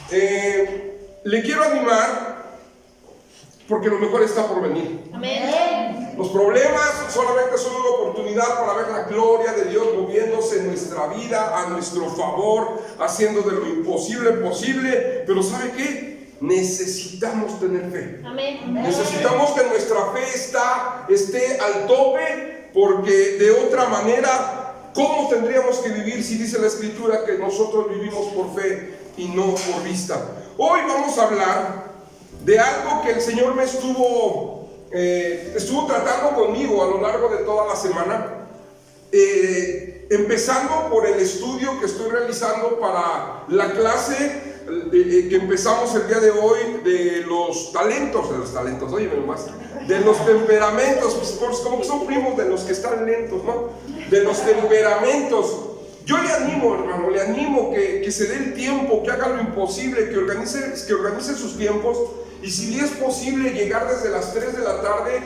aleluya. Le quiero animar porque lo mejor está por venir. Amén. Los problemas solamente son una oportunidad para ver la gloria de Dios moviéndose en nuestra vida a nuestro favor, haciendo de lo imposible posible. Pero ¿sabe qué? Necesitamos tener fe. Amén. Necesitamos que nuestra fe esté al tope, porque de otra manera, ¿cómo tendríamos que vivir si dice la Escritura que nosotros vivimos por fe y no por vista? Hoy vamos a hablar de algo que el Señor me estuvo tratando conmigo a lo largo de toda la semana, empezando por el estudio que estoy realizando para la clase que empezamos el día de hoy de los talentos, óyeme nomás, de los temperamentos, pues como que son primos de los que están lentos, ¿no? De los temperamentos. Yo le animo, hermano, que se dé el tiempo, que haga lo imposible, que organice sus tiempos. Y si es posible llegar desde las 3 de la tarde,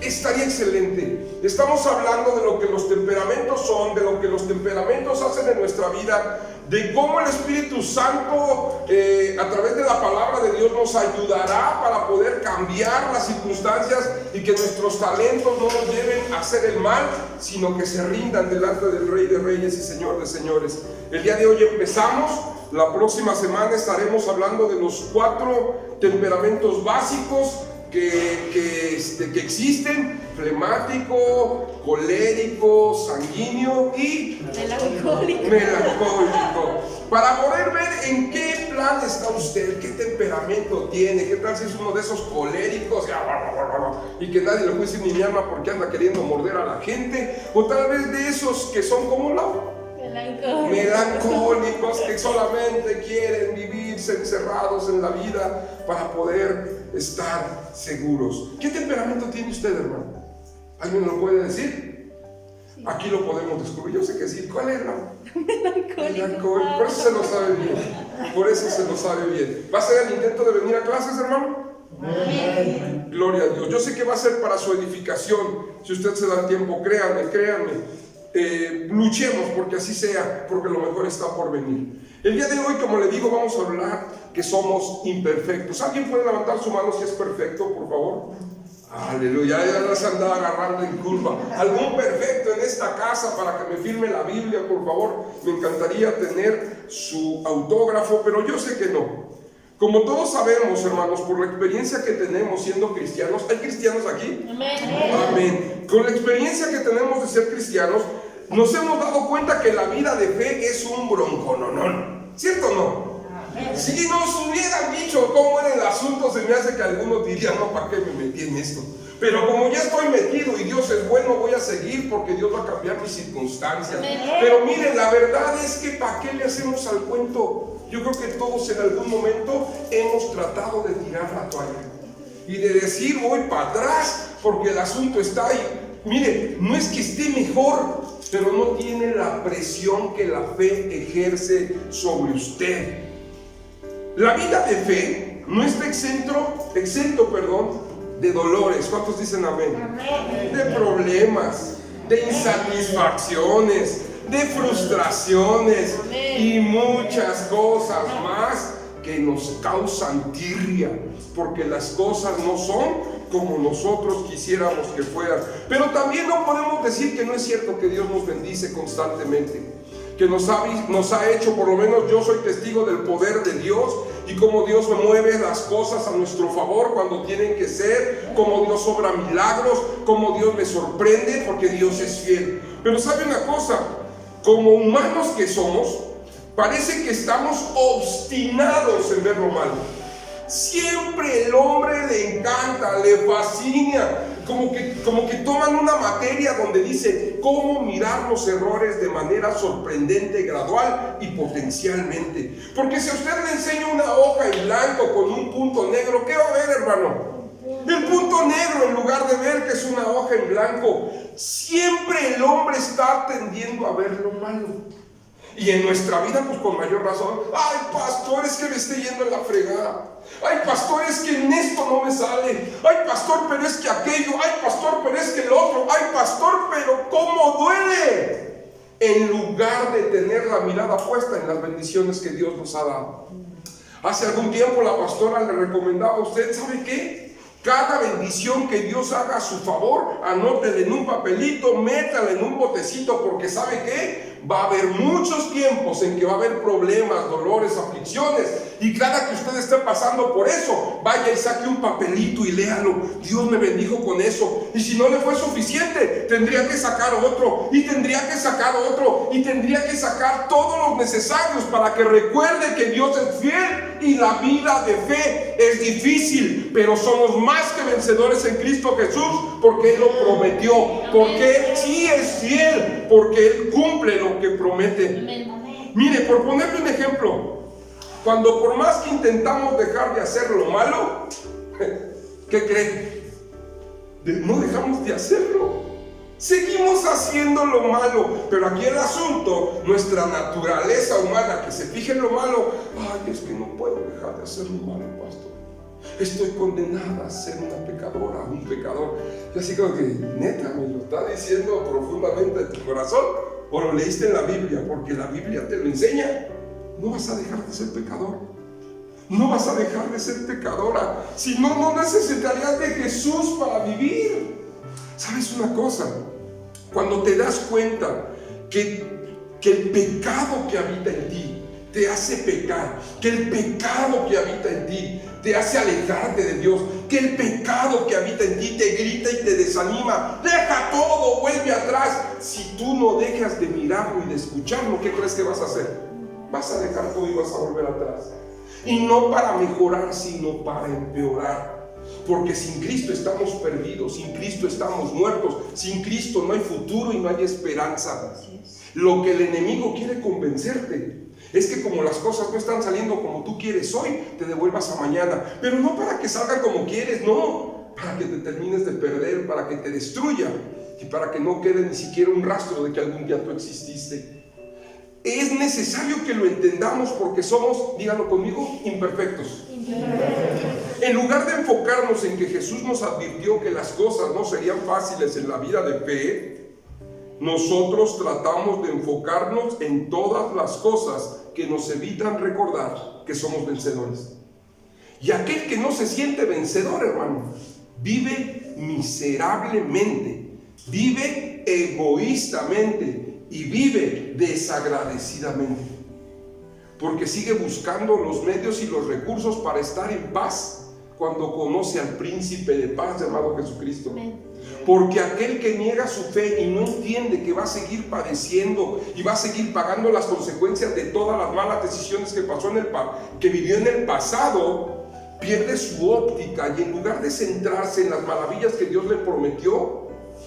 estaría excelente. Estamos hablando de lo que los temperamentos son, de lo que los temperamentos hacen en nuestra vida, de cómo el Espíritu Santo a través de la palabra de Dios nos ayudará para poder cambiar las circunstancias y que nuestros talentos no nos lleven a hacer el mal, sino que se rindan delante del Rey de Reyes y Señor de Señores. El día de hoy empezamos. La próxima semana estaremos hablando de los 4 temperamentos básicos que existen: flemático, colérico, sanguíneo y melancólico. Para poder ver en qué plan está usted, qué temperamento tiene, qué tal si es uno de esos coléricos y que nadie le puede decir ni llama porque anda queriendo morder a la gente, o tal vez de esos que son como melancólicos, que solamente quieren vivirse encerrados en la vida para poder estar seguros. ¿Qué temperamento tiene usted, hermano? ¿Alguien lo puede decir? Sí. Aquí lo podemos descubrir. Yo sé que sí. ¿Cuál es, hermano? Melancólico. Por eso se lo sabe bien. ¿Va a ser el intento de venir a clases, hermano? Amén. Gloria a Dios. Yo sé que va a ser para su edificación. Si usted se da el tiempo, créanme. Luchemos porque así sea, porque lo mejor está por venir. El día de hoy, como le digo, vamos a hablar que somos imperfectos. ¿Alguien puede levantar su mano si es perfecto, por favor? Aleluya, ya las andaba agarrando en curva. ¿Algún perfecto en esta casa para que me firme la Biblia, por favor? Me encantaría tener su autógrafo, pero yo sé que no. Como todos sabemos, hermanos, por la experiencia que tenemos siendo cristianos, ¿hay cristianos aquí? Amén. Con la experiencia que tenemos de ser cristianos, nos hemos dado cuenta que la vida de fe es un broncononón, ¿cierto o no? Amén. Si nos hubieran dicho cómo era el asunto, se me hace que algunos dirían, no, ¿para qué me metí en esto? Pero como ya estoy metido y Dios es bueno, voy a seguir porque Dios va a cambiar mis circunstancias. Amén. Pero miren, la verdad es que ¿para qué le hacemos al cuento? Yo creo que todos en algún momento hemos tratado de tirar la toalla y de decir voy para atrás porque el asunto está ahí. Mire, no es que esté mejor, pero no tiene la presión que la fe ejerce sobre usted. La vida de fe no está exento, de dolores. ¿Cuántos dicen amén? Amén. De problemas, de insatisfacciones, de frustraciones y muchas cosas más que nos causan tirria, porque las cosas no son como nosotros quisiéramos que fueran. Pero también no podemos decir que no es cierto que Dios nos bendice constantemente, que nos ha hecho, por lo menos yo soy testigo del poder de Dios y cómo Dios mueve las cosas a nuestro favor cuando tienen que ser, cómo Dios obra milagros, cómo Dios me sorprende, porque Dios es fiel. Pero ¿sabe una cosa? Como humanos que somos, parece que estamos obstinados en ver lo malo. Siempre el hombre le encanta, le fascina, como que toman una materia donde dice cómo mirar los errores de manera sorprendente, gradual y potencialmente. Porque si a usted le enseña una hoja en blanco con un punto negro, ¿qué va a ver, hermano? El punto negro en lugar de ver que es una hoja en blanco. Siempre el hombre está tendiendo a ver lo malo. Y en nuestra vida, pues con mayor razón. Ay, pastor, es que me estoy yendo en la fregada. Ay, pastor, es que en esto no me sale. Ay, pastor, pero es que aquello. Ay, pastor, pero es que el otro. Ay, pastor, pero cómo duele. en lugar de tener la mirada puesta en las bendiciones que Dios nos ha dado. Hace algún tiempo la pastora le recomendaba a usted, ¿sabe qué? Cada bendición que Dios haga a su favor, anótela en un papelito, métala en un botecito, porque ¿sabe qué? Va a haber muchos tiempos en que va a haber problemas, dolores, aflicciones, y cada que usted esté pasando por eso, vaya y saque un papelito y léalo. Dios me bendijo con eso, y si no le fue suficiente, tendría que sacar otro, y tendría que sacar otro, y tendría que sacar todos los necesarios para que recuerde que Dios es fiel, y la vida de fe es difícil, pero somos más que vencedores en Cristo Jesús, porque Él lo prometió, porque Él sí es fiel, porque Él cumple lo que promete. Mire, por ponerle un ejemplo, cuando por más que intentamos dejar de hacer lo malo, ¿qué creen? No dejamos de hacerlo, seguimos haciendo lo malo. Pero aquí el asunto, nuestra naturaleza humana que se fija en lo malo, ay, es que no puedo dejar de hacer lo malo, pastor, estoy condenada a ser una pecadora, un pecador. Yo así como que, neta, me lo está diciendo profundamente de tu corazón, o lo leíste en la Biblia, porque la Biblia te lo enseña. No vas a dejar de ser pecador, no vas a dejar de ser pecadora, si no, no necesitarías de Jesús para vivir. ¿Sabes una cosa? Cuando te das cuenta que el pecado que habita en ti te hace pecar, que el pecado que habita en ti te hace alejarte de Dios, que el pecado que habita en ti te grita y te desanima, deja todo, vuelve atrás. Si tú no dejas de mirarlo y de escucharlo, ¿qué crees que vas a hacer? Vas a dejar todo y vas a volver atrás. Y no para mejorar, sino para empeorar. Porque sin Cristo estamos perdidos, sin Cristo estamos muertos, sin Cristo no hay futuro y no hay esperanza. Lo que el enemigo quiere convencerte es que como las cosas no están saliendo como tú quieres hoy, te devuelvas a mañana. Pero no para que salgan como quieres, no, para que te termines de perder, para que te destruya y para que no quede ni siquiera un rastro de que algún día tú exististe. Es necesario que lo entendamos porque somos, díganlo conmigo, imperfectos. En lugar de enfocarnos en que Jesús nos advirtió que las cosas no serían fáciles en la vida de fe, nosotros tratamos de enfocarnos en todas las cosas que nos evitan recordar que somos vencedores. Y aquel que no se siente vencedor, hermano, vive miserablemente, vive egoístamente y vive desagradecidamente, porque sigue buscando los medios y los recursos para estar en paz cuando conoce al príncipe de paz llamado Jesucristo. Porque aquel que niega su fe y no entiende que va a seguir padeciendo y va a seguir pagando las consecuencias de todas las malas decisiones que vivió en el pasado, pierde su óptica y en lugar de centrarse en las maravillas que Dios le prometió,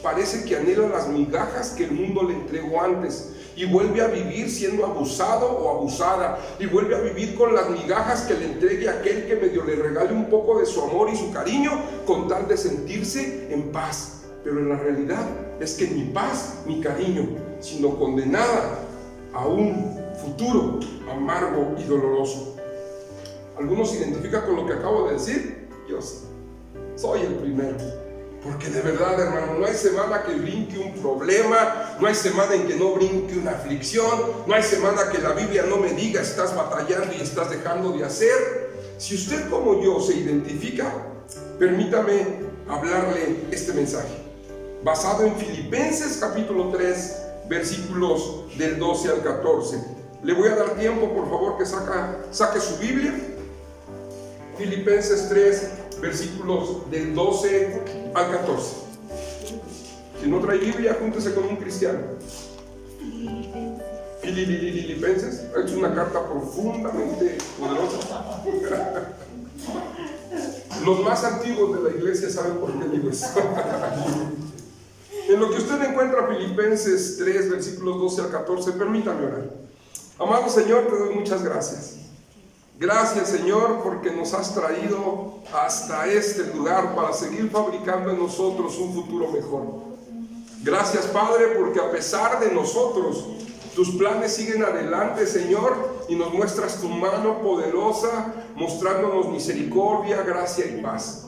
parece que anhela las migajas que el mundo le entregó antes y vuelve a vivir siendo abusado o abusada, y vuelve a vivir con las migajas que le entregue aquel que medio le regale un poco de su amor y su cariño con tal de sentirse en paz. Pero en la realidad es que ni paz ni cariño, sino condenada a un futuro amargo y doloroso. ¿Algunos se identifican con lo que acabo de decir? Yo sí, soy el primero. Porque de verdad, hermano, no hay semana que brinque un problema, no hay semana en que no brinque una aflicción, no hay semana que la Biblia no me diga estás batallando y estás dejando de hacer. Si usted como yo se identifica, permítame hablarle este mensaje, basado en Filipenses capítulo 3, versículos del 12 al 14. Le voy a dar tiempo, por favor, que saque su Biblia. Filipenses 3, versículos del 12 al 14. Si no trae Biblia, júntese con un cristiano. Filipenses es una carta profundamente poderosa. Los más antiguos de la iglesia saben por qué digo eso. En lo que usted encuentra Filipenses 3, versículos 12 al 14, permítame orar. Amado Señor, te doy muchas gracias. Gracias, Señor, porque nos has traído hasta este lugar para seguir fabricando en nosotros un futuro mejor. Gracias, Padre, porque a pesar de nosotros, tus planes siguen adelante, Señor, y nos muestras tu mano poderosa, mostrándonos misericordia, gracia y paz.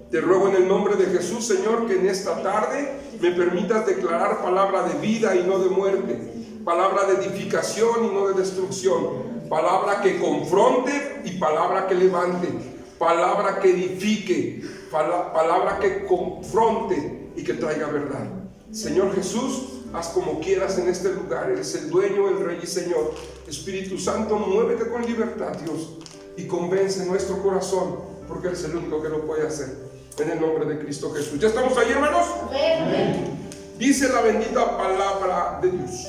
Te ruego en el nombre de Jesús, Señor, que en esta tarde me permitas declarar palabra de vida y no de muerte. palabra de edificación y no de destrucción, palabra que confronte y palabra que levante, palabra que edifique, palabra que confronte y que traiga verdad. Señor Jesús, haz como quieras en este lugar. Eres el dueño, el Rey y Señor. Espíritu Santo, muévete con libertad, Dios, y convence nuestro corazón, porque eres el único que lo puede hacer. En el nombre de Cristo Jesús. ¿Ya estamos ahí, hermanos? Amén. Dice la bendita palabra de Dios: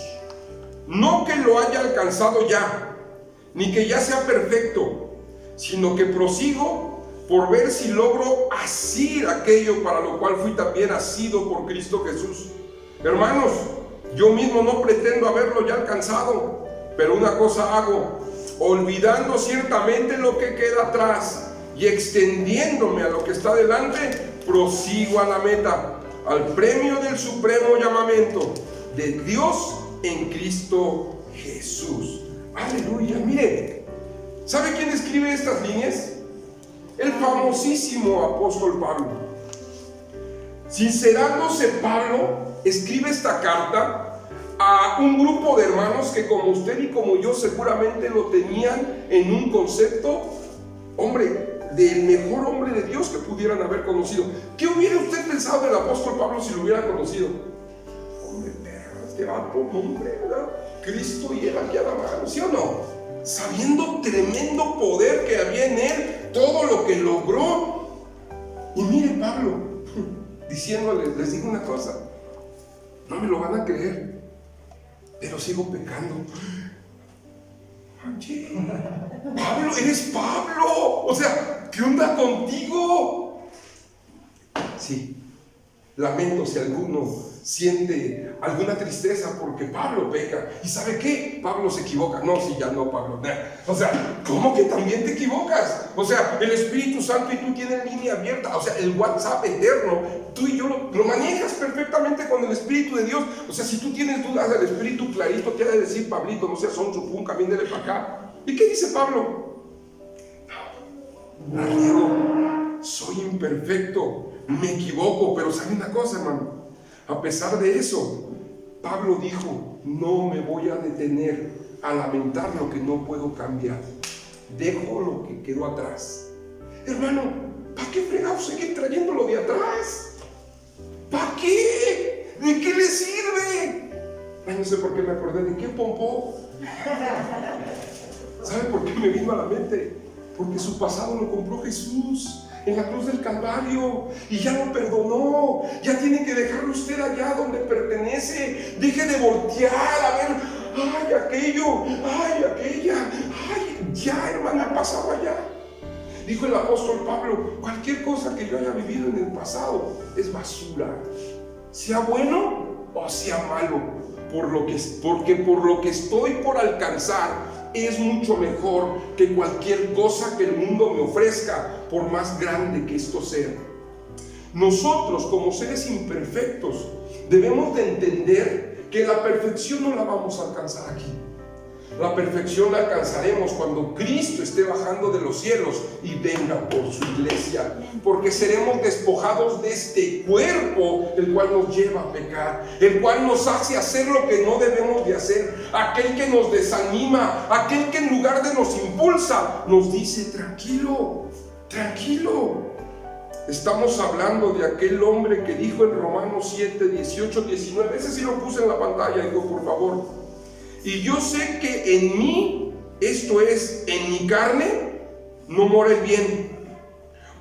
no que lo haya alcanzado ya, ni que ya sea perfecto, sino que prosigo por ver si logro asir aquello para lo cual fui también asido por Cristo Jesús. Hermanos, yo mismo no pretendo haberlo ya alcanzado, pero una cosa hago, olvidando ciertamente lo que queda atrás y extendiéndome a lo que está delante, prosigo a la meta, al premio del supremo llamamiento de Dios en Cristo Jesús. Aleluya. Mire, ¿sabe quién escribe estas líneas? El famosísimo apóstol Pablo. Sincerándose, Pablo escribe esta carta a un grupo de hermanos que, como usted y como yo, seguramente lo tenían en un concepto, hombre, del mejor hombre de Dios que pudieran haber conocido. ¿Qué hubiera usted pensado del apóstol Pablo si lo hubiera conocido? Hombre, este vato, hombre, ¿verdad? Cristo y él aquí a la mano, ¿sí o no? Sabiendo tremendo poder que había en él, todo lo que logró. Y mire Pablo, diciéndole, les digo una cosa, no me lo van a creer, pero sigo pecando. Oye, Pablo, eres Pablo. O sea, ¿qué onda contigo? Sí, lamento si alguno siente alguna tristeza porque Pablo peca. ¿Y sabe qué? Pablo se equivoca. No, si ya no, Pablo. O sea, ¿cómo que también te equivocas? O sea, el Espíritu Santo y tú tienen línea abierta. O sea, el WhatsApp eterno, tú y yo lo manejas perfectamente con el Espíritu de Dios. O sea, si tú tienes dudas, el Espíritu clarito te ha de decir: Pablito, no seas sonso, pum, camínele para acá. ¿Y qué dice Pablo? No, la riego, soy imperfecto, me equivoco. Pero ¿sabe una cosa, hermano? A pesar de eso, Pablo dijo: no me voy a detener a lamentar lo que no puedo cambiar. Dejo lo que quedó atrás. Hermano, ¿para qué fregados seguir trayéndolo de atrás? ¿Para qué? ¿De qué le sirve? Ay, no sé por qué me acordé de qué pompó. ¿Sabe por qué me vino a la mente? Porque su pasado lo compró Jesús en la cruz del Calvario y ya lo perdonó. Ya tiene que dejarlo usted allá donde pertenece. Deje de voltear a ver: ay, aquello, ay, aquella, ay, ya, hermano, ha pasado allá. Dijo el apóstol Pablo: cualquier cosa que yo haya vivido en el pasado es basura, sea bueno o sea malo, porque por lo que estoy por alcanzar es mucho mejor que cualquier cosa que el mundo me ofrezca, por más grande que esto sea. Nosotros, como seres imperfectos, debemos de entender que la perfección no la vamos a alcanzar aquí. La perfección la alcanzaremos cuando Cristo esté bajando de los cielos y venga por su iglesia, porque seremos despojados de este cuerpo, el cual nos lleva a pecar, el cual nos hace hacer lo que no debemos de hacer, aquel que nos desanima, aquel que en lugar de nos impulsa, nos dice: tranquilo, tranquilo. Estamos hablando de aquel hombre que dijo en Romanos 7, 18, 19, ese sí lo puse en la pantalla, digo, por favor: y yo sé que en mí, esto es, en mi carne, no mora el bien,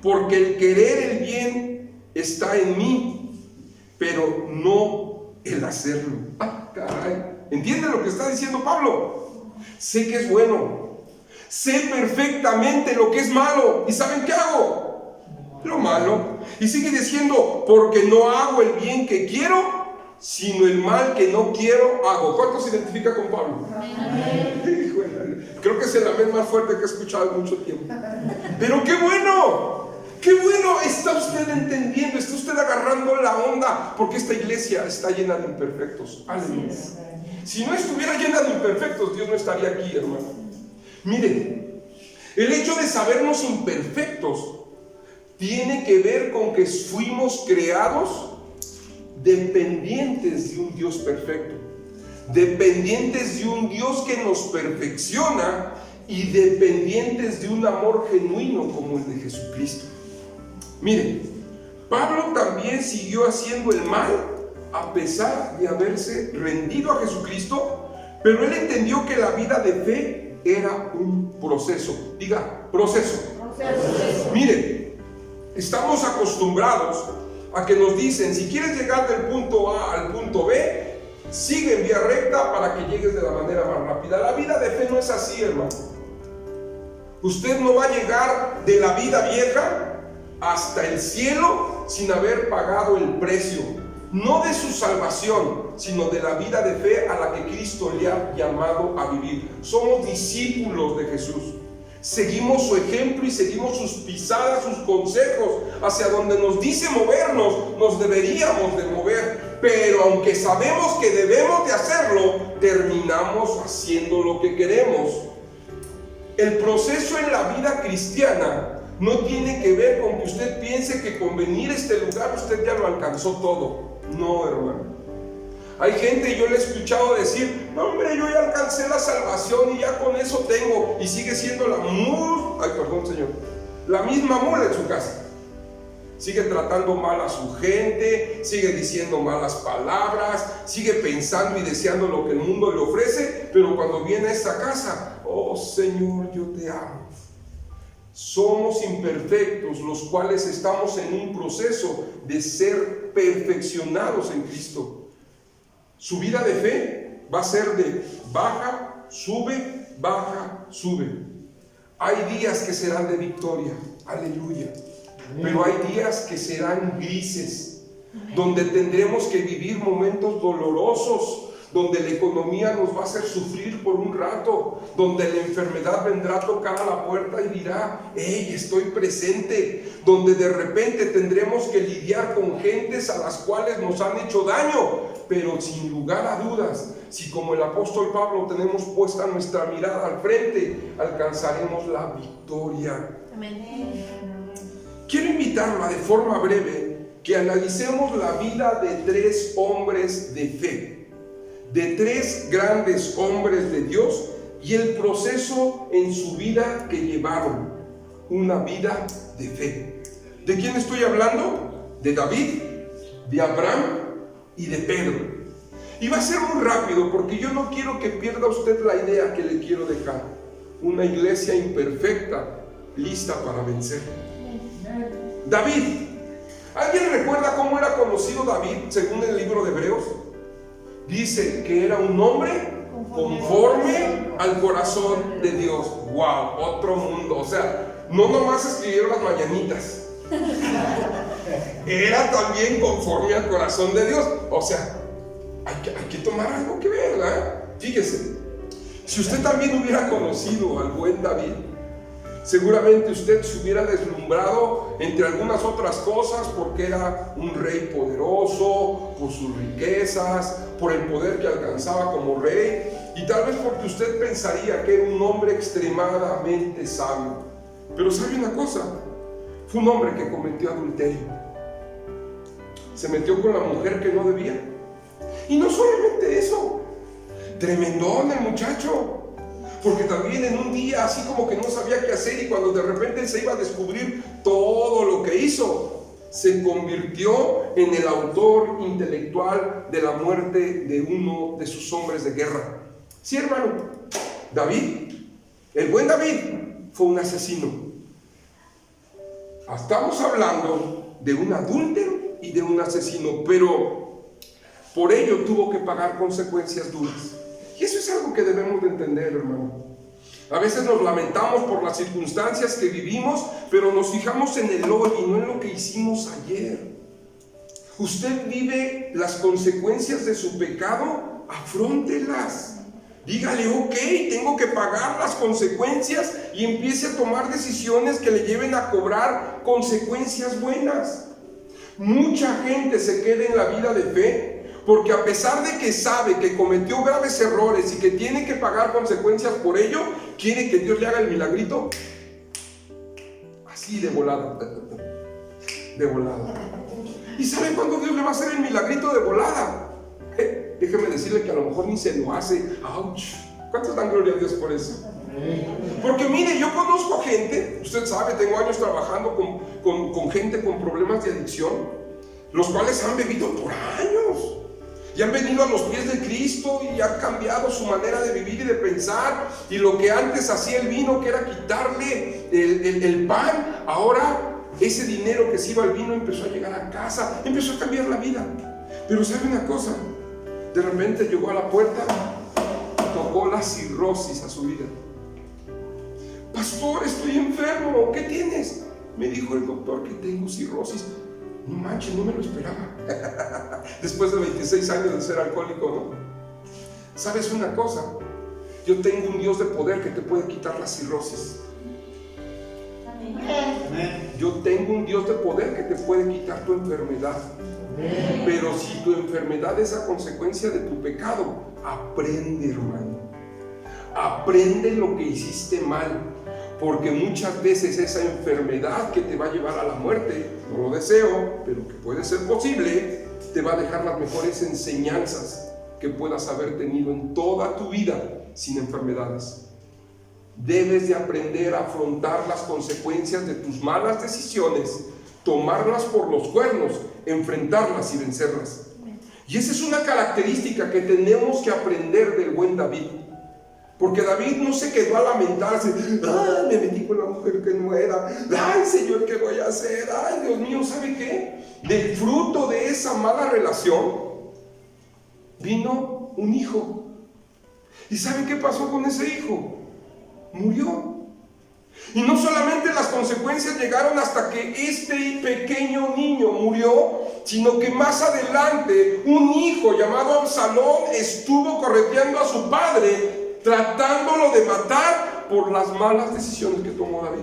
porque el querer el bien está en mí, pero no el hacerlo. Ah, caray, ¿entiende lo que está diciendo Pablo? Sé que es bueno, sé perfectamente lo que es malo, ¿y saben qué hago? Lo malo. Y sigue diciendo: porque no hago el bien que quiero, sino el mal que no quiero hago. ¿Cuántos se identifica con Pablo? Amén. Creo que es el amén más fuerte que he escuchado en mucho tiempo. Pero qué bueno, qué bueno. Está usted entendiendo, está usted agarrando la onda, porque esta iglesia está llena de imperfectos. Aleluya. Si no estuviera llena de imperfectos, Dios no estaría aquí, hermano. Miren, el hecho de sabernos imperfectos tiene que ver con que fuimos creados dependientes de un Dios perfecto. dependientes de un Dios que nos perfecciona y dependientes de un amor genuino como el de Jesucristo. Miren, Pablo también siguió haciendo el mal a pesar de haberse rendido a Jesucristo, pero él entendió que la vida de fe era un proceso. Diga, proceso. Miren, estamos acostumbrados a que nos dicen, si quieres llegar del punto A al punto B, sigue en vía recta para que llegues de la manera más rápida. La vida de fe no es así, hermano. Usted no va a llegar de la vida vieja hasta el cielo sin haber pagado el precio, no de su salvación, sino de la vida de fe a la que Cristo le ha llamado a vivir. Somos discípulos de Jesús. Seguimos su ejemplo y seguimos sus pisadas, sus consejos. Hacia donde nos dice movernos, nos deberíamos de mover. Pero aunque sabemos que debemos de hacerlo, terminamos haciendo lo que queremos. El proceso en la vida cristiana no tiene que ver con que usted piense que con venir a este lugar usted ya lo alcanzó todo. No, hermano. Hay gente, yo le he escuchado decir, no hombre, yo ya alcancé la salvación y ya con eso tengo, y sigue siendo la misma mula en su casa. Sigue tratando mal a su gente, sigue diciendo malas palabras, sigue pensando y deseando lo que el mundo le ofrece, pero cuando viene a esta casa, oh Señor, yo te amo. Somos imperfectos, los cuales estamos en un proceso de ser perfeccionados en Cristo. Su vida de fe va a ser de baja, sube, baja, sube. Hay días que serán de victoria, aleluya. Pero hay días que serán grises, donde tendremos que vivir momentos dolorosos, donde la economía nos va a hacer sufrir por un rato, donde la enfermedad vendrá a tocar a la puerta y dirá, hey, estoy presente, donde de repente tendremos que lidiar con gentes a las cuales nos han hecho daño, pero sin lugar a dudas, si como el apóstol Pablo tenemos puesta nuestra mirada al frente, alcanzaremos la victoria. Amén. Quiero invitarla de forma breve que analicemos la vida de 3 hombres de fe, de 3 grandes hombres de Dios y el proceso en su vida que llevaron, una vida de fe. ¿De quién estoy hablando? De David, de Abraham y de Pedro. Y va a ser muy rápido porque yo no quiero que pierda usted la idea que le quiero dejar. Una iglesia imperfecta, lista para vencer. David. ¿Alguien recuerda cómo era conocido David según el libro de Hebreos? Dice que era un hombre conforme al corazón de Dios. ¡Wow! Otro mundo. O sea, no nomás escribieron las mañanitas. Era también conforme al corazón de Dios. O sea, hay que tomar algo que ver, ¿verdad? Fíjese, si usted también hubiera conocido al buen David, seguramente usted se hubiera deslumbrado entre algunas otras cosas porque era un rey poderoso, por sus riquezas, por el poder que alcanzaba como rey, y tal vez porque usted pensaría que era un hombre extremadamente sabio. Pero ¿sabe una cosa? Fue un hombre que cometió adulterio. Se metió con la mujer que no debía. Y no solamente eso, tremendón el muchacho. Porque también en un día así como que no sabía qué hacer, y cuando de repente se iba a descubrir todo lo que hizo, se convirtió en el autor intelectual de la muerte de uno de sus hombres de guerra. Sí, hermano, David, el buen David, fue un asesino. Estamos hablando de un adúltero y de un asesino, pero por ello tuvo que pagar consecuencias duras. Y eso es algo que debemos de entender, hermano. A veces nos lamentamos por las circunstancias que vivimos, pero nos fijamos en el hoy y no en lo que hicimos ayer. Usted vive las consecuencias de su pecado, afróntelas. Dígale, ok, tengo que pagar las consecuencias, y empiece a tomar decisiones que le lleven a cobrar consecuencias buenas. Mucha gente se queda en la vida de fe porque a pesar de que sabe que cometió graves errores y que tiene que pagar consecuencias por ello, quiere que Dios le haga el milagrito así de volada. De volada. ¿Y saben cuándo Dios le va a hacer el milagrito de volada? déjeme decirle que a lo mejor ni se lo hace. ¡Auch! ¿Cuántos dan gloria a Dios por eso? Porque mire, yo conozco gente, usted sabe, tengo años trabajando con gente con problemas de adicción, los cuales han bebido por años y han venido a los pies de Cristo y han cambiado su manera de vivir y de pensar, y lo que antes hacía el vino, que era quitarle el pan, ahora ese dinero que se iba al vino empezó a llegar a casa, empezó a cambiar la vida. Pero sabe una cosa, de repente llegó a la puerta, tocó la cirrosis a su vida. Pastor, estoy enfermo, ¿qué tienes? Me dijo el doctor que tengo cirrosis. No manches, no me lo esperaba. Después de 26 años de ser alcohólico, ¿no? ¿Sabes una cosa? Yo tengo un Dios de poder que te puede quitar la cirrosis. Amén. Yo tengo un Dios de poder que te puede quitar tu enfermedad. Amén. Pero si tu enfermedad es a consecuencia de tu pecado, aprende, hermano. Aprende lo que hiciste mal. Porque muchas veces esa enfermedad que te va a llevar a la muerte, no lo deseo, pero que puede ser posible, te va a dejar las mejores enseñanzas que puedas haber tenido en toda tu vida sin enfermedades. Debes de aprender a afrontar las consecuencias de tus malas decisiones, tomarlas por los cuernos, enfrentarlas y vencerlas. Y esa es una característica que tenemos que aprender del buen David. Porque David no se quedó a lamentarse, ay, me metí con la mujer que no era, ay, Señor, ¿qué voy a hacer? Ay, Dios mío, ¿sabe qué? Del fruto de esa mala relación vino un hijo. ¿Y sabe qué pasó con ese hijo? Murió. Y no solamente las consecuencias llegaron hasta que este pequeño niño murió, sino que más adelante un hijo llamado Absalón estuvo correteando a su padre, tratándolo de matar por las malas decisiones que tomó David.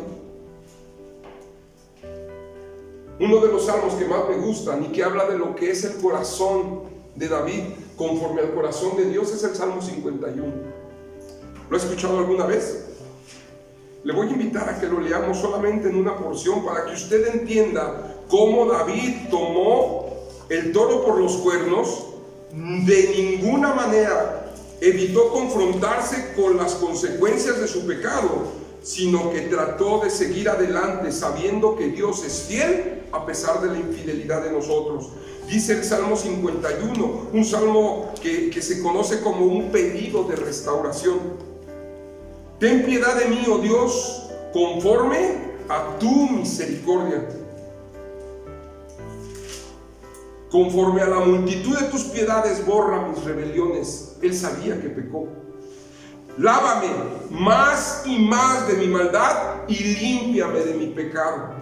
Uno de los salmos que más me gustan y que habla de lo que es el corazón de David conforme al corazón de Dios es el Salmo 51. ¿Lo ha escuchado alguna vez? Le voy a invitar a que lo leamos solamente en una porción para que usted entienda cómo David tomó el toro por los cuernos. De ninguna manera evitó confrontarse con las consecuencias de su pecado, sino que trató de seguir adelante sabiendo que Dios es fiel a pesar de la infidelidad de nosotros. Dice el Salmo 51, un salmo que se conoce como un pedido de restauración. Ten piedad de mí, oh Dios, conforme a tu misericordia. Conforme a la multitud de tus piedades, borra mis rebeliones. Él sabía que pecó. Lávame más y más de mi maldad y límpiame de mi pecado.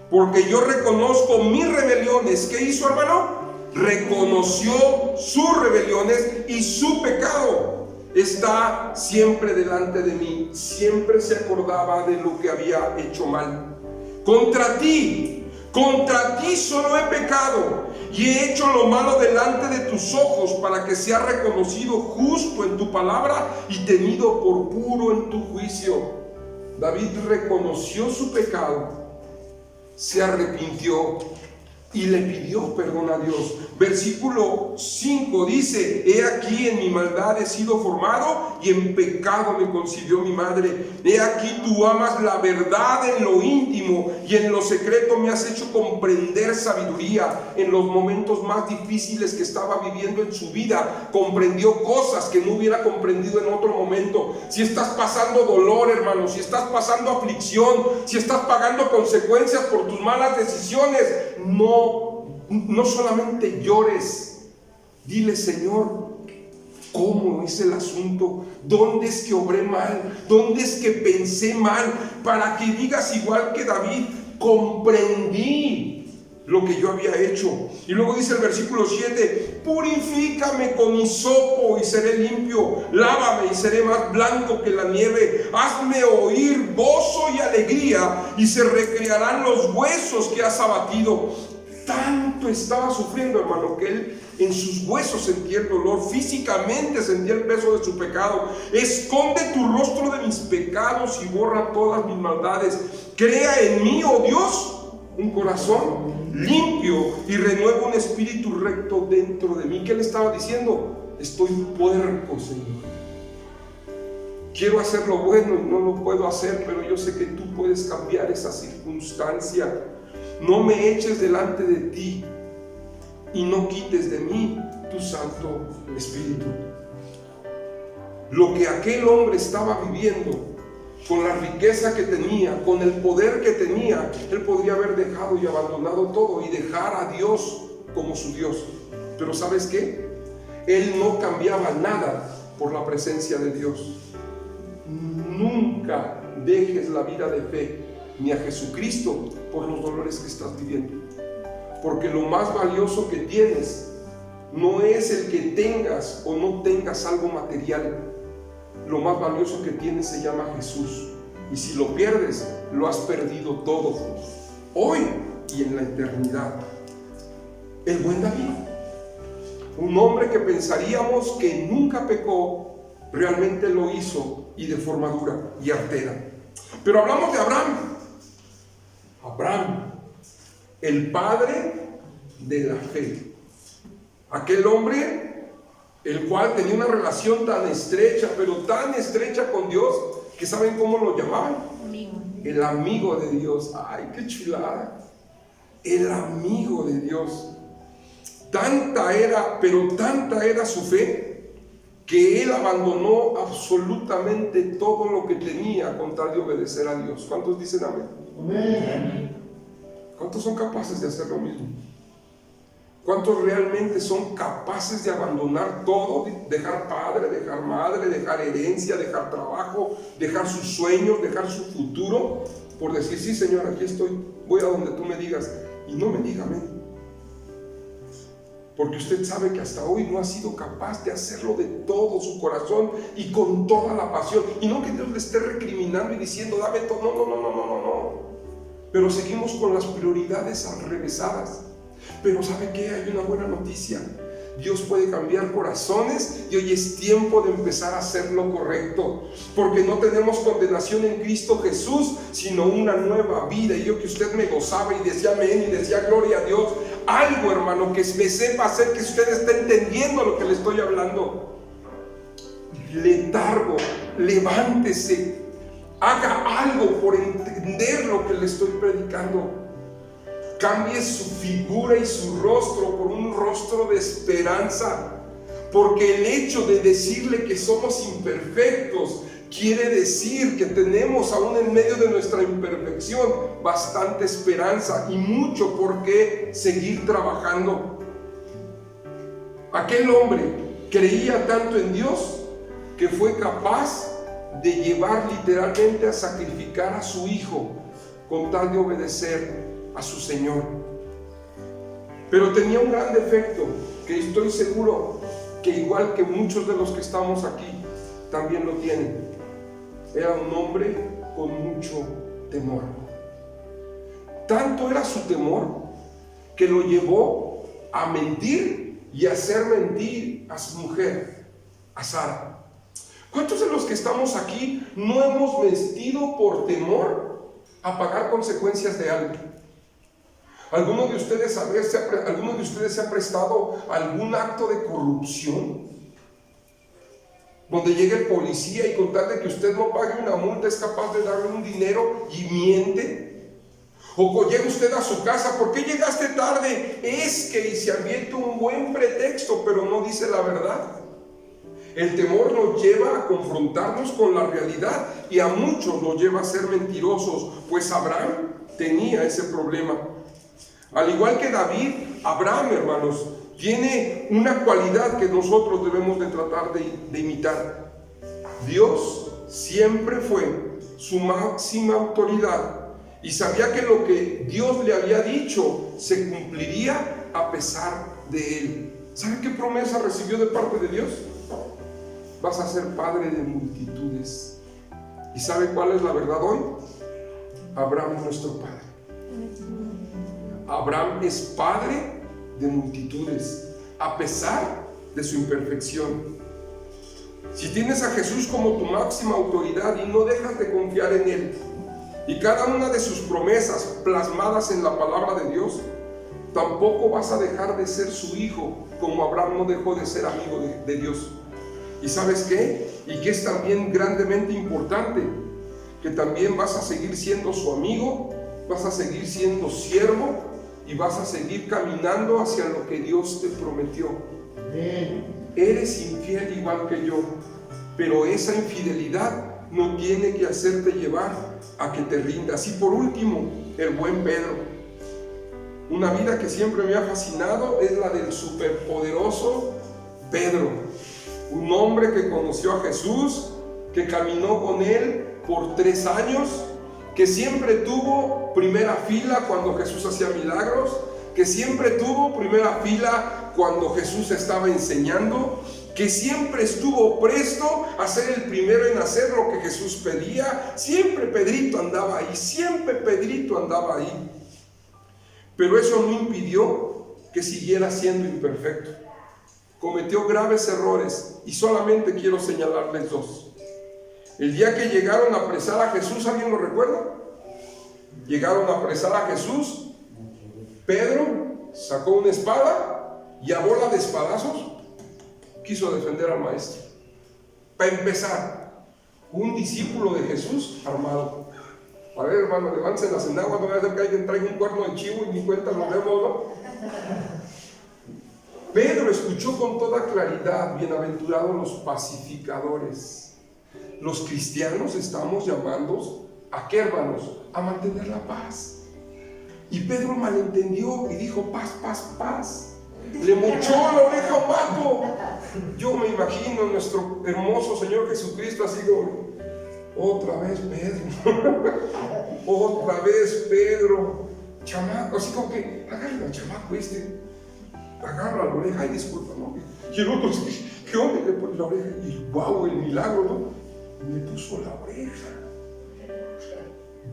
Porque yo reconozco mis rebeliones. ¿Qué hizo, hermano? Reconoció sus rebeliones y su pecado está siempre delante de mí. Siempre se acordaba de lo que había hecho mal. Contra ti solo he pecado y he hecho lo malo delante de tus ojos, para que sea reconocido justo en tu palabra y tenido por puro en tu juicio. David reconoció su pecado, se arrepintió y le pidió perdón a Dios. Versículo 5 dice: he aquí en mi maldad he sido formado y en pecado me concibió mi madre. He aquí tú amas la verdad en lo íntimo y en lo secreto me has hecho comprender sabiduría. En los momentos más difíciles que estaba viviendo en su vida, comprendió cosas que no hubiera comprendido en otro momento. Si estás pasando dolor, hermano, si estás pasando aflicción, si estás pagando consecuencias por tus malas decisiones, no solamente llores, dile: Señor, ¿cómo es el asunto? ¿Dónde es que obré mal? ¿Dónde es que pensé mal? Para que digas igual que David: comprendí lo que yo había hecho. Y luego dice el versículo 7: purifícame con hisopo y seré limpio, lávame y seré más blanco que la nieve, hazme oír gozo y alegría y se recrearán los huesos que has abatido. Tanto estaba sufriendo, hermano, que él en sus huesos sentía el dolor, físicamente sentía el peso de su pecado. Esconde tu rostro de mis pecados y borra todas mis maldades. Crea en mí, oh Dios, un corazón limpio y renueva un espíritu recto dentro de mí. ¿Qué le estaba diciendo? Estoy puerco, Señor. Quiero hacer lo bueno y no lo puedo hacer, pero yo sé que tú puedes cambiar esa circunstancia. No me eches delante de ti y no quites de mí tu Santo Espíritu. Lo que aquel hombre estaba viviendo, con la riqueza que tenía, con el poder que tenía, él podría haber dejado y abandonado todo y dejar a Dios como su Dios. Pero ¿sabes qué? Él no cambiaba nada por la presencia de Dios. Nunca dejes la vida de fe ni a Jesucristo por los dolores que estás viviendo, porque lo más valioso que tienes no es el que tengas o no tengas algo material. Lo más valioso que tienes se llama Jesús, y si lo pierdes, lo has perdido todo, hoy y en la eternidad. El buen David, un hombre que pensaríamos que nunca pecó, realmente lo hizo, y de forma dura y artera. Pero hablamos de Abraham, el padre de la fe, aquel hombre el cual tenía una relación tan estrecha, pero tan estrecha con Dios, que ¿saben cómo lo llamaban? El amigo de Dios. ¡Ay, qué chulada! El amigo de Dios. Tanta era su fe, que él abandonó absolutamente todo lo que tenía con tal de obedecer a Dios. ¿Cuántos dicen amén? Amén. ¿Cuántos son capaces de hacer lo mismo? ¿Cuántos realmente son capaces de abandonar todo? Dejar padre, dejar madre, dejar herencia, dejar trabajo, dejar sus sueños, dejar su futuro, por decir, sí, Señor, aquí estoy, voy a donde tú me digas, y no me diga amén. Porque usted sabe que hasta hoy no ha sido capaz de hacerlo de todo su corazón y con toda la pasión. Y no que Dios le esté recriminando y diciendo, dame todo, no. Pero seguimos con las prioridades alrevesadas. Pero ¿sabe qué? Hay una buena noticia. Dios puede cambiar corazones y hoy es tiempo de empezar a hacer lo correcto, porque no tenemos condenación en Cristo Jesús, sino una nueva vida. Y yo que usted me gozaba y decía amén y decía gloria a Dios, algo, hermano, que me sepa hacer que usted esté entendiendo lo que le estoy hablando. Letargo, levántese, haga algo por entender lo que le estoy predicando. Cambie su figura y su rostro por un rostro de esperanza, porque el hecho de decirle que somos imperfectos quiere decir que tenemos aún en medio de nuestra imperfección bastante esperanza y mucho por qué seguir trabajando. Aquel hombre creía tanto en Dios que fue capaz de llevar literalmente a sacrificar a su hijo con tal de obedecer a su Señor. Pero tenía un gran defecto que estoy seguro que igual que muchos de los que estamos aquí también lo tienen. Era un hombre con mucho temor. Tanto era su temor que lo llevó a mentir y a hacer mentir a su mujer, a Sara. ¿Cuántos de los que estamos aquí no hemos mentido por temor a pagar consecuencias de algo? ¿Alguno de ustedes se ha prestado a algún acto de corrupción? Donde llega el policía y con tal de que usted no pague una multa es capaz de darle un dinero y miente. O llega usted a su casa, ¿por qué llegaste tarde? Es que y se ambienta un buen pretexto, pero no dice la verdad. El temor nos lleva a confrontarnos con la realidad y a muchos nos lleva a ser mentirosos, pues Abraham tenía ese problema. Al igual que David, Abraham, hermanos, tiene una cualidad que nosotros debemos de tratar de imitar. Dios siempre fue su máxima autoridad y sabía que lo que Dios le había dicho se cumpliría a pesar de él. ¿Sabe qué promesa recibió de parte de Dios? Vas a ser padre de multitudes. ¿Y sabe cuál es la verdad hoy? Abraham es nuestro padre. Abraham es padre de multitudes, a pesar de su imperfección. Si tienes a Jesús como tu máxima autoridad y no dejas de confiar en Él, y cada una de sus promesas plasmadas en la palabra de Dios, tampoco vas a dejar de ser su hijo, como Abraham no dejó de ser amigo de Dios. ¿Y sabes qué? Y que es también grandemente importante, que también vas a seguir siendo su amigo, vas a seguir siendo siervo y vas a seguir caminando hacia lo que Dios te prometió. Eres infiel igual que yo, pero esa infidelidad no tiene que hacerte llevar a que te rindas. Y por último, el buen Pedro. Una vida que siempre me ha fascinado es la del superpoderoso Pedro, un hombre que conoció a Jesús, que caminó con él por 3 años, que siempre tuvo primera fila cuando Jesús hacía milagros, que siempre tuvo primera fila cuando Jesús estaba enseñando, que siempre estuvo presto a ser el primero en hacer lo que Jesús pedía. Siempre Pedrito andaba ahí, siempre Pedrito andaba ahí. Pero eso no impidió que siguiera siendo imperfecto. Cometió graves errores y solamente quiero señalarles 2. El día que llegaron a apresar a Jesús, ¿alguien lo recuerda? Llegaron a apresar a Jesús. Pedro sacó una espada y a bola de espadazos quiso defender al maestro. Para empezar, un discípulo de Jesús armado. A ver, hermano, levántese las enaguas, no voy a hacer que alguien traiga un cuerno de chivo y ni cuenta lo vemos, ¿no? Pedro escuchó con toda claridad: bienaventurados los pacificadores. Los cristianos estamos llamados ¿a qué, hermanos? A mantener la paz. Y Pedro malentendió y dijo: paz, paz, paz. Le mochó la oreja a un vato. Yo me imagino a nuestro hermoso Señor Jesucristo así como: otra vez Pedro, otra vez Pedro, chamaco, así como que agarra al chamaco agarra la oreja, y disculpa, ¿no? Y el otro, ¿qué onda? Le pone la oreja y wow, el milagro, ¿no? Le puso la oreja.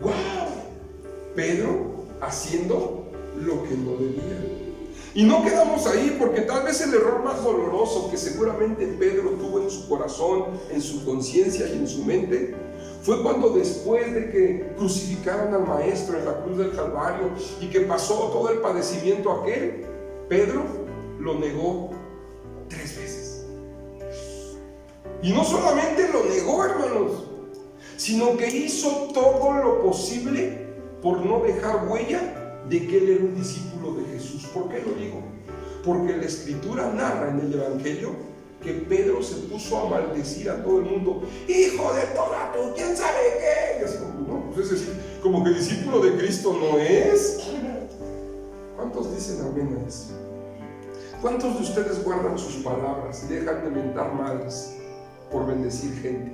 Wow, Pedro haciendo lo que no debía. Y no quedamos ahí, porque tal vez el error más doloroso que seguramente Pedro tuvo en su corazón, en su conciencia y en su mente, fue cuando después de que crucificaron al maestro en la cruz del Calvario y que pasó todo el padecimiento aquel, Pedro lo negó 3 veces. Y no solamente lo negó, hermanos, sino que hizo todo lo posible por no dejar huella de que él era un discípulo de Jesús. ¿Por qué lo digo? Porque la Escritura narra en el Evangelio que Pedro se puso a maldecir a todo el mundo: hijo de toda tu, quién sabe qué. Y así como, no, pues es decir, como que discípulo de Cristo no es. ¿Cuántos dicen amén a eso? ¿Cuántos de ustedes guardan sus palabras y dejan de mentar madres por bendecir gente?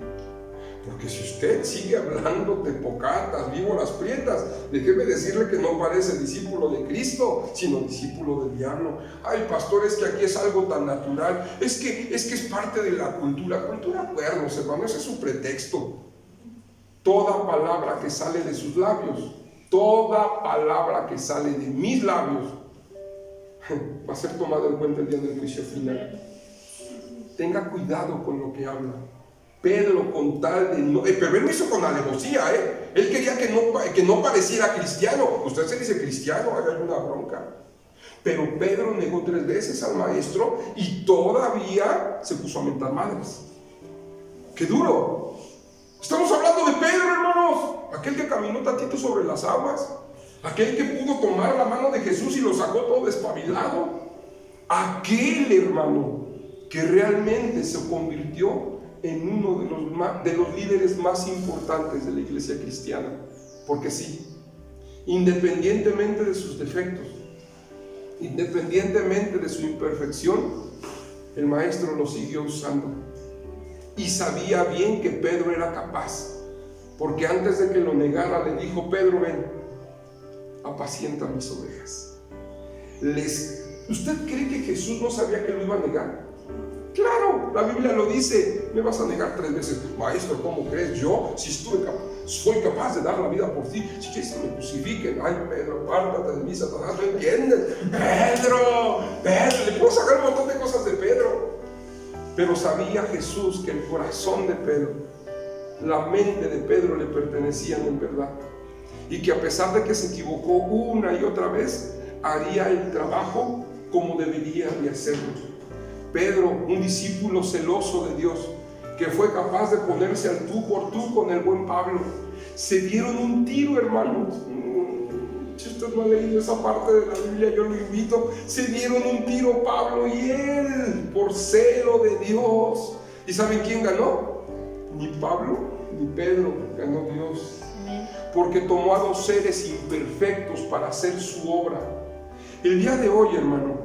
Porque si usted sigue hablando tepocatas, víboras prietas, déjeme decirle que no parece discípulo de Cristo, sino discípulo del diablo. Ay, pastor, es que aquí es algo tan natural, es que es parte de la cultura cuernos, hermano, ese es un pretexto. Toda palabra que sale de sus labios, toda palabra que sale de mis labios, va a ser tomada en cuenta el día del juicio final. Tenga cuidado con lo que habla. Pedro, con tal de no, pero él lo hizo con alevosía, él quería que no pareciera cristiano. Usted se dice cristiano, haga una bronca. Pero Pedro negó 3 veces al maestro y todavía se puso a mentar madres. ¡Qué duro! Estamos hablando de Pedro, hermanos, aquel que caminó tantito sobre las aguas, aquel que pudo tomar la mano de Jesús y lo sacó todo despabilado, aquel, hermano, que realmente se convirtió en uno de los líderes más importantes de la iglesia cristiana. Porque sí, independientemente de sus defectos, independientemente de su imperfección, el maestro lo siguió usando. Y sabía bien que Pedro era capaz, porque antes de que lo negara le dijo: Pedro, ven, apacienta mis ovejas. ¿Usted cree que Jesús no sabía que lo iba a negar? Claro, la Biblia lo dice: me vas a negar 3 veces. Maestro, ¿cómo crees? Yo, si soy capaz de dar la vida por ti, si quieres que me crucifiquen. Ay, Pedro, apártate de mí, Satanás, no entiendes. Pedro, le puedo sacar un montón de cosas de Pedro. Pero sabía Jesús que el corazón de Pedro, la mente de Pedro le pertenecían en verdad. y que a pesar de que se equivocó una y otra vez, haría el trabajo como debería de hacerlo. Pedro, un discípulo celoso de Dios, que fue capaz de ponerse al tú por tú con el buen Pablo. Se dieron un tiro, hermanos. Si usted no ha leído esa parte de la Biblia, yo lo invito. Se dieron un tiro Pablo y él, por celo de Dios. ¿Y saben quién ganó? Ni Pablo ni Pedro, ganó Dios. Porque tomó a dos seres imperfectos para hacer su obra. El día de hoy, hermano,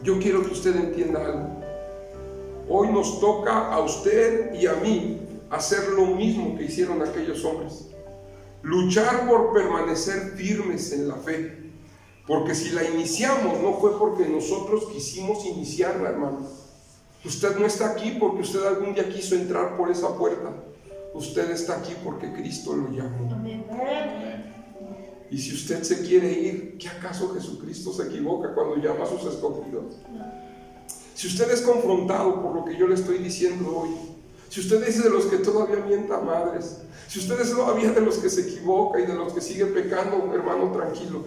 yo quiero que usted entienda algo. Hoy nos toca a usted y a mí hacer lo mismo que hicieron aquellos hombres. Luchar por permanecer firmes en la fe. Porque si la iniciamos, no fue porque nosotros quisimos iniciarla, hermano. Usted no está aquí porque usted algún día quiso entrar por esa puerta. Usted está aquí porque Cristo lo llamó. Amén. Y si usted se quiere ir, ¿qué acaso Jesucristo se equivoca cuando llama a sus escogidos? Si usted es confrontado por lo que yo le estoy diciendo hoy, si usted es de los que todavía mienta madres, si usted es todavía de los que se equivoca y de los que sigue pecando, hermano, tranquilo.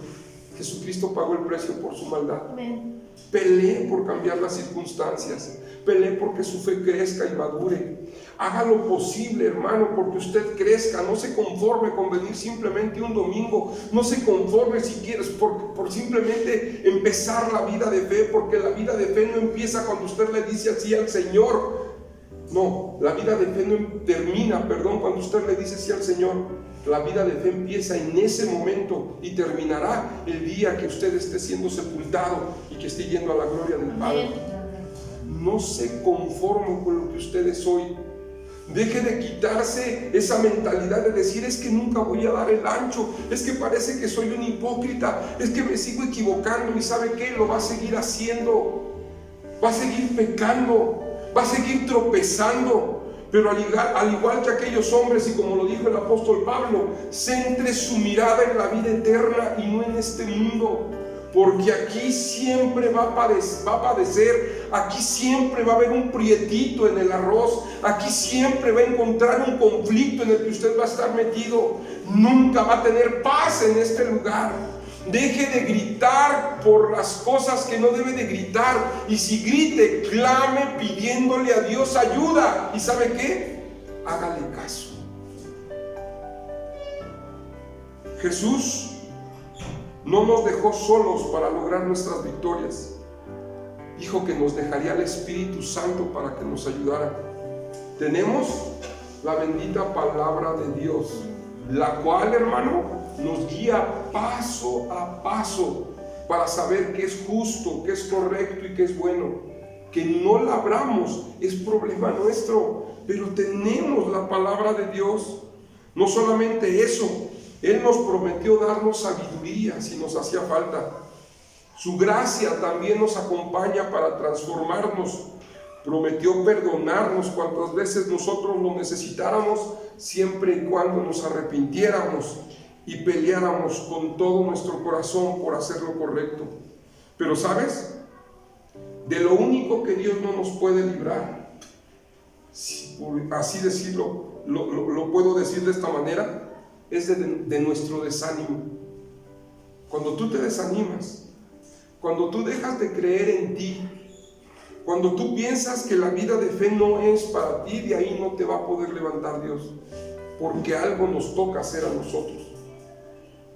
Jesucristo pagó el precio por su maldad. Amén. Pelee por cambiar las circunstancias. Pelee porque su fe crezca y madure. Haga lo posible, hermano, porque usted crezca. No se conforme con venir simplemente un domingo. No se conforme si quieres por simplemente empezar la vida de fe, porque la vida de fe no empieza cuando usted le dice así al Señor. No, la vida de fe no termina, cuando usted le dice sí al Señor. La vida de fe empieza en ese momento y terminará el día que usted esté siendo sepultado y que esté yendo a la gloria del Padre. No se conforme con lo que usted es hoy. Deje de quitarse esa mentalidad de decir: es que nunca voy a dar el ancho, es que parece que soy un hipócrita, es que me sigo equivocando. ¿Y sabe qué? Lo va a seguir haciendo, va a seguir pecando, va a seguir tropezando. Pero al igual que aquellos hombres, y como lo dijo el apóstol Pablo, centre su mirada en la vida eterna y no en este mundo. Porque aquí siempre va a padecer, aquí siempre va a haber un prietito en el arroz, aquí siempre va a encontrar un conflicto en el que usted va a estar metido. Nunca va a tener paz en este lugar. Deje de gritar por las cosas que no debe de gritar. Y si grite, clame pidiéndole a Dios ayuda. ¿Y sabe qué? Hágale caso. Jesús no nos dejó solos para lograr nuestras victorias. Dijo que nos dejaría el Espíritu Santo para que nos ayudara. Tenemos la bendita palabra de Dios, la cual, hermano, nos guía paso a paso para saber qué es justo, qué es correcto y qué es bueno. Que no la abramos es problema nuestro, pero tenemos la palabra de Dios. No solamente eso, Él nos prometió darnos sabiduría si nos hacía falta. Su gracia también nos acompaña para transformarnos. Prometió perdonarnos cuantas veces nosotros lo necesitáramos, siempre y cuando nos arrepintiéramos y peleáramos con todo nuestro corazón por hacer lo correcto. Pero ¿sabes? De lo único que Dios no nos puede librar, por así decirlo, lo puedo decir de esta manera, es de nuestro desánimo. Cuando tú te desanimas, cuando tú dejas de creer en ti, cuando tú piensas que la vida de fe no es para ti, de ahí no te va a poder levantar Dios, porque algo nos toca hacer a nosotros.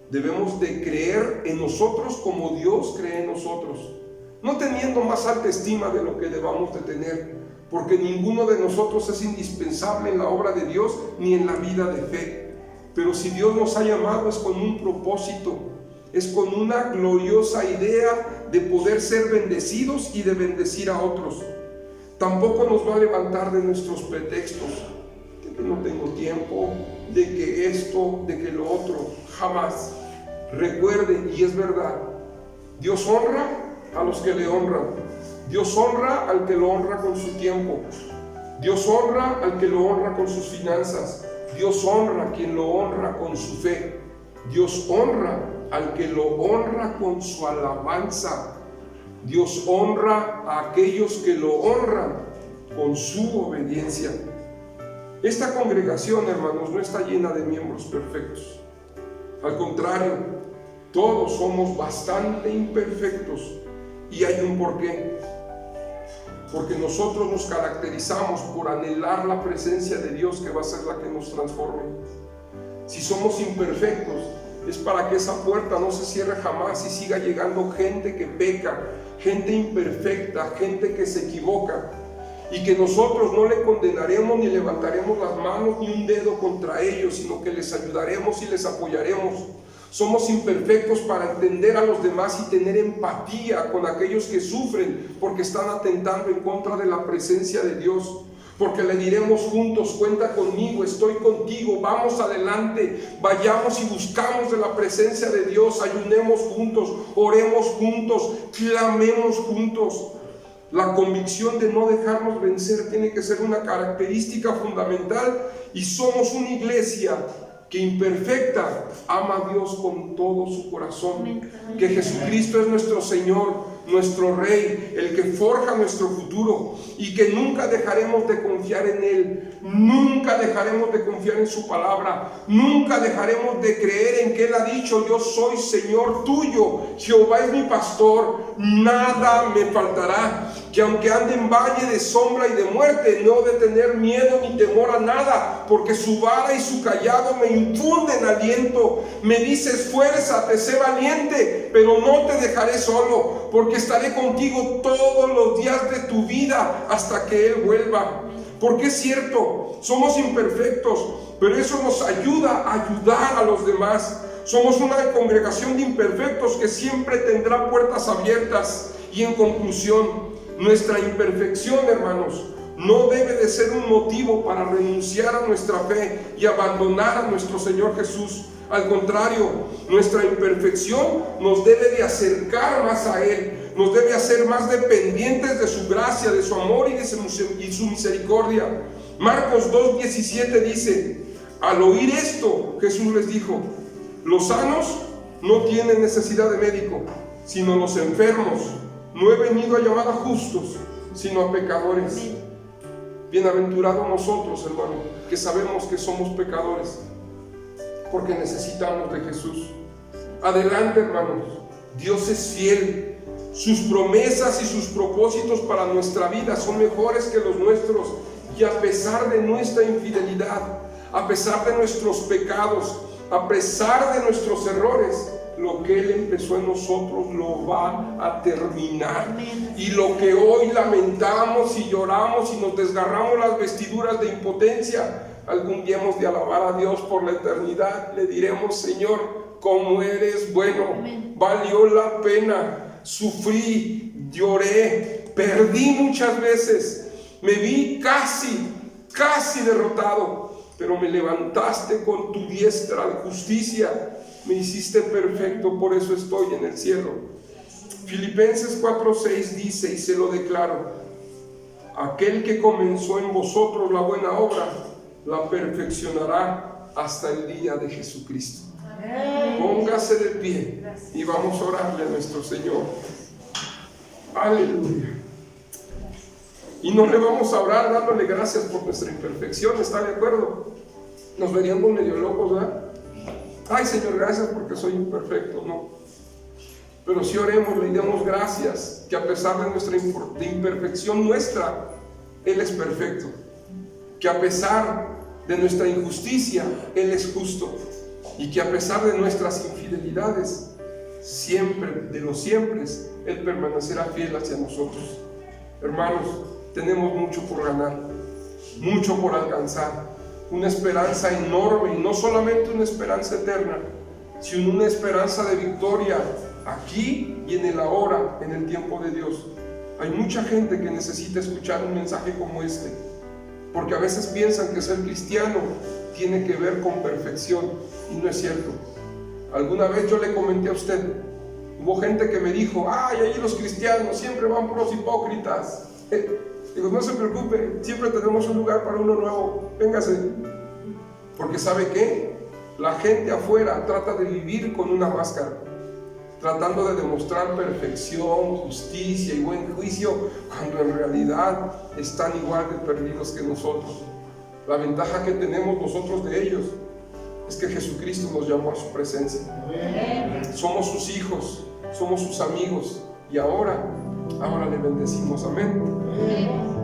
Debemos de creer en nosotros como Dios cree en nosotros, no teniendo más alta estima de lo que debamos de tener, porque ninguno de nosotros es indispensable en la obra de Dios ni en la vida de fe. Pero si Dios nos ha llamado es con un propósito, es con una gloriosa idea de poder ser bendecidos y de bendecir a otros. Tampoco nos va a levantar de nuestros pretextos, de que no tengo tiempo, de que esto, de que lo otro, jamás. Recuerde, y es verdad, Dios honra a los que le honran. Dios honra al que lo honra con su tiempo. Dios honra al que lo honra con sus finanzas. Dios honra a quien lo honra con su fe. Dios honra al que lo honra con su alabanza. Dios honra a aquellos que lo honran con su obediencia. Esta congregación, hermanos, no está llena de miembros perfectos. Al contrario, todos somos bastante imperfectos y hay un porqué. Porque nosotros nos caracterizamos por anhelar la presencia de Dios, que va a ser la que nos transforme. Si somos imperfectos, es para que esa puerta no se cierre jamás y siga llegando gente que peca, gente imperfecta, gente que se equivoca, y que nosotros no le condenaremos ni levantaremos las manos ni un dedo contra ellos, sino que les ayudaremos y les apoyaremos. Somos imperfectos para entender a los demás y tener empatía con aquellos que sufren porque están atentando en contra de la presencia de Dios. Porque le diremos juntos: cuenta conmigo, estoy contigo, vamos adelante, vayamos y buscamos de la presencia de Dios, ayunemos juntos, oremos juntos, clamemos juntos. La convicción de no dejarnos vencer tiene que ser una característica fundamental, y somos una iglesia que imperfecta ama a Dios con todo su corazón, que Jesucristo es nuestro Señor, nuestro Rey, el que forja nuestro futuro, y que nunca dejaremos de confiar en Él, nunca dejaremos de confiar en su palabra, nunca dejaremos de creer en que Él ha dicho: yo soy Señor tuyo, Jehová es mi pastor, nada me faltará. Que aunque ande en valle de sombra y de muerte, no de tener miedo ni temor a nada, porque su vara y su cayado me infunden aliento. Me dice: esfuérzate, sé valiente, pero no te dejaré solo, porque estaré contigo todos los días de tu vida hasta que Él vuelva. Porque es cierto, somos imperfectos, pero eso nos ayuda a ayudar a los demás. Somos una congregación de imperfectos que siempre tendrá puertas abiertas. Y en conclusión, nuestra imperfección, hermanos, no debe de ser un motivo para renunciar a nuestra fe y abandonar a nuestro Señor Jesús. Al contrario, nuestra imperfección nos debe de acercar más a Él, nos debe hacer más dependientes de su gracia, de su amor y de su misericordia. Marcos 2:17 dice: al oír esto, Jesús les dijo: los sanos no tienen necesidad de médico, sino los enfermos. No he venido a llamar a justos, sino a pecadores. Bienaventurados nosotros, hermano, que sabemos que somos pecadores, porque necesitamos de Jesús. Adelante, hermanos, Dios es fiel. Sus promesas y sus propósitos para nuestra vida son mejores que los nuestros, y a pesar de nuestra infidelidad, a pesar de nuestros pecados, a pesar de nuestros errores, lo que Él empezó en nosotros lo va a terminar. Y lo que hoy lamentamos y lloramos y nos desgarramos las vestiduras de impotencia, algún día hemos de alabar a Dios por la eternidad. Le diremos: Señor, cómo eres bueno, valió la pena, sufrí, lloré, perdí muchas veces, me vi casi derrotado, pero me levantaste con tu diestra de justicia, me hiciste perfecto, por eso estoy en el cielo. Filipenses 4:6 dice, y se lo declaro: aquel que comenzó en vosotros la buena obra, la perfeccionará hasta el día de Jesucristo. Póngase de pie y vamos a orarle a nuestro Señor. Aleluya. Y no le vamos a orar dándole gracias por nuestra imperfección, ¿está de acuerdo? Nos veríamos medio locos, ¿verdad? Ay, Señor, gracias porque soy imperfecto. No, pero sí oremos, le damos gracias que a pesar de nuestra imperfección nuestra, Él es perfecto, que a pesar de nuestra injusticia, Él es justo, y que a pesar de nuestras infidelidades, siempre, de los siempre, Él permanecerá fiel hacia nosotros. Hermanos, tenemos mucho por ganar, mucho por alcanzar, una esperanza enorme, y no solamente una esperanza eterna, sino una esperanza de victoria aquí y en el ahora, en el tiempo de Dios. Hay mucha gente que necesita escuchar un mensaje como este, porque a veces piensan que ser cristiano tiene que ver con perfección, y no es cierto. Alguna vez yo le comenté a usted, hubo gente que me dijo: ay, ahí los cristianos siempre van puros hipócritas. Digo, no se preocupe, siempre tenemos un lugar para uno nuevo, véngase. Porque ¿sabe qué? La gente afuera trata de vivir con una máscara, tratando de demostrar perfección, justicia y buen juicio, cuando en realidad están igual de perdidos que nosotros. La ventaja que tenemos nosotros de ellos Es que Jesucristo nos llamó a su presencia. Somos sus hijos, somos sus amigos, y ahora le bendecimos. Amén.